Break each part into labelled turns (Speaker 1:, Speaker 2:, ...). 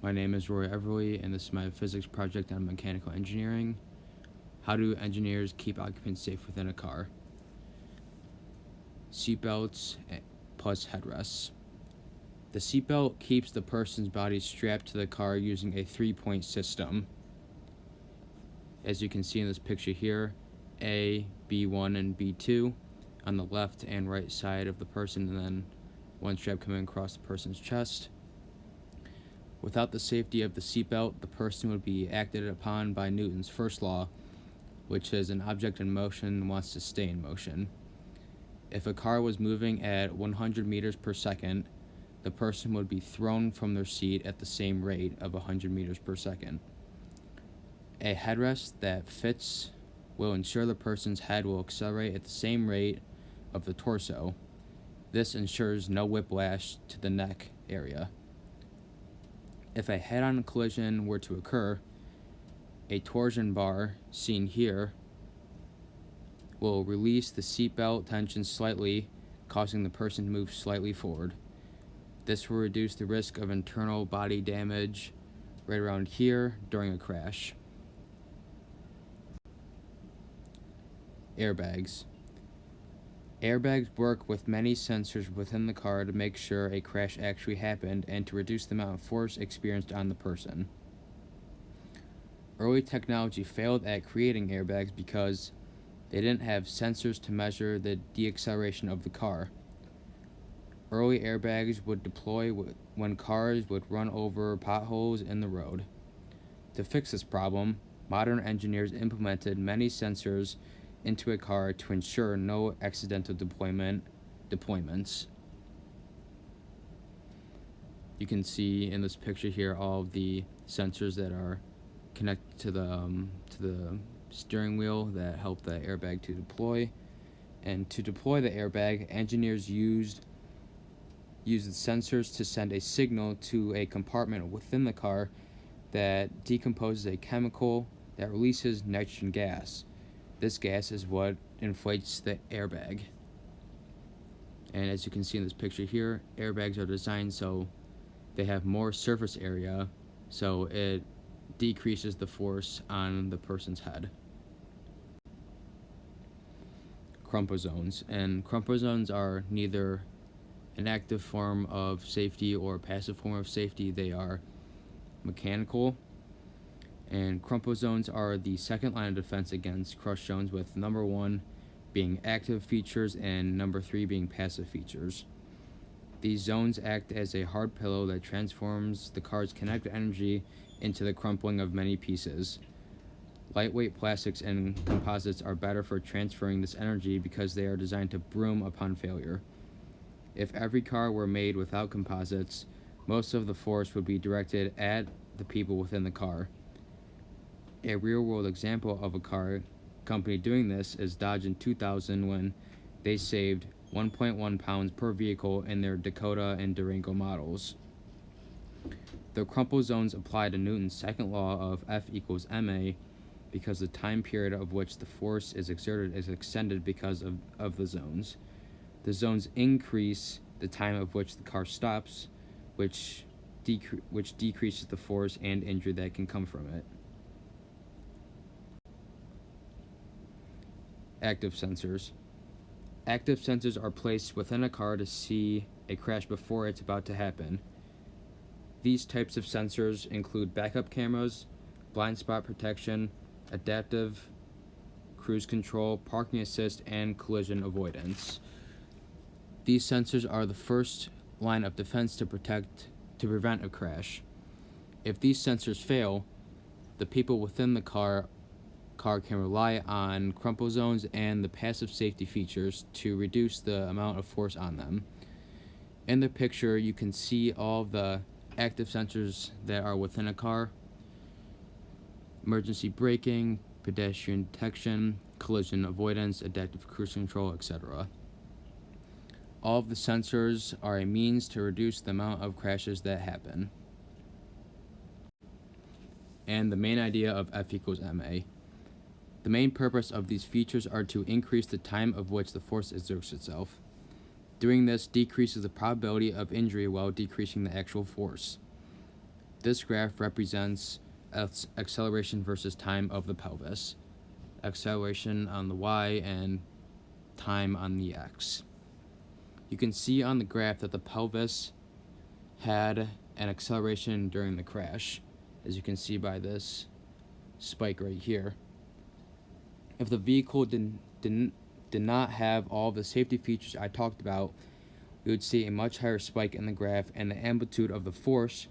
Speaker 1: My name is Roy Everly, and this is my physics project on mechanical engineering. How do engineers keep occupants safe within a car? Seatbelts plus headrests. The seatbelt keeps the person's body strapped to the car using a 3-point system. As you can see in this picture here, A, B1, and B2 on the left and right side of the person, and then one strap coming across the person's chest. Without the safety of the seatbelt, the person would be acted upon by Newton's first law, which is an object in motion wants to stay in motion. If a car was moving at 100 meters per second, the person would be thrown from their seat at the same rate of 100 meters per second. A headrest that fits will ensure the person's head will accelerate at the same rate of the torso. This ensures no whiplash to the neck area. If a head-on collision were to occur, a torsion bar, seen here, will release the seatbelt tension slightly, causing the person to move slightly forward. This will reduce the risk of internal body damage right around here during a crash. Airbags. Airbags work with many sensors within the car to make sure a crash actually happened and to reduce the amount of force experienced on the person. Early technology failed at creating airbags because they didn't have sensors to measure the deacceleration of the car. Early airbags would deploy when cars would run over potholes in the road. To fix this problem, modern engineers implemented many sensors into a car to ensure no accidental deployments. You can see in this picture here all of the sensors that are connected to the steering wheel that help the airbag to deploy. And to deploy the airbag, engineers used the sensors to send a signal to a compartment within the car that decomposes a chemical that releases nitrogen gas. This gas is what inflates the airbag. And as you can see in this picture here, airbags are designed so they have more surface area, so it decreases the force on the person's head. Crumple zones. And crumple zones are neither an active form of safety or a passive form of safety. They are mechanical. And crumple zones are the second line of defense against crush zones, with number 1 being active features and number 3 being passive features. These zones act as a hard pillow that transforms the car's kinetic energy into the crumpling of many pieces. Lightweight plastics and composites are better for transferring this energy because they are designed to broom upon failure. If every car were made without composites, most of the force would be directed at the people within the car. A real-world example of a car company doing this is Dodge in 2000, when they saved 1.1 pounds per vehicle in their Dakota and Durango models. The crumple zones apply to Newton's second law of F equals ma because the time period of which the force is exerted is extended because of the zones. The zones increase the time of which the car stops, which decreases the force and injury that can come from it. Active sensors. Active sensors are placed within a car to see a crash before it's about to happen. These types of sensors include backup cameras, blind spot protection, adaptive cruise control, parking assist, and collision avoidance. These sensors are the first line of defense to prevent a crash. If these sensors fail, the people within the car can rely on crumple zones and the passive safety features to reduce the amount of force on them. In the picture, you can see all of the active sensors that are within a car: emergency braking, pedestrian detection, collision avoidance, adaptive cruise control, etc. All of the sensors are a means to reduce the amount of crashes that happen. And the main idea of F equals ma. The main purpose of these features are to increase the time of which the force exerts itself. Doing this decreases the probability of injury while decreasing the actual force. this graph represents acceleration versus time of the pelvis. Acceleration on the y and time on the x. You can see on the graph that the pelvis had an acceleration during the crash, as you can see by this spike right here. If the vehicle did not have all the safety features I talked about, we would see a much higher spike in the graph, and the amplitude of the force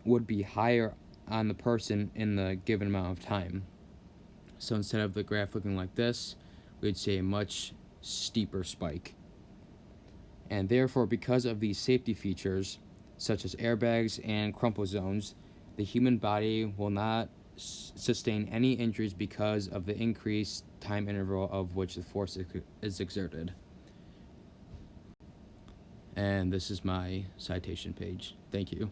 Speaker 1: would be higher on the person in the given amount of time. So instead of the graph looking like this, we'd see a much steeper spike. And therefore, because of these safety features, such as airbags and crumple zones, the human body will not sustain any injuries because of the increased time interval of which the force is exerted. And this is my citation page. Thank you.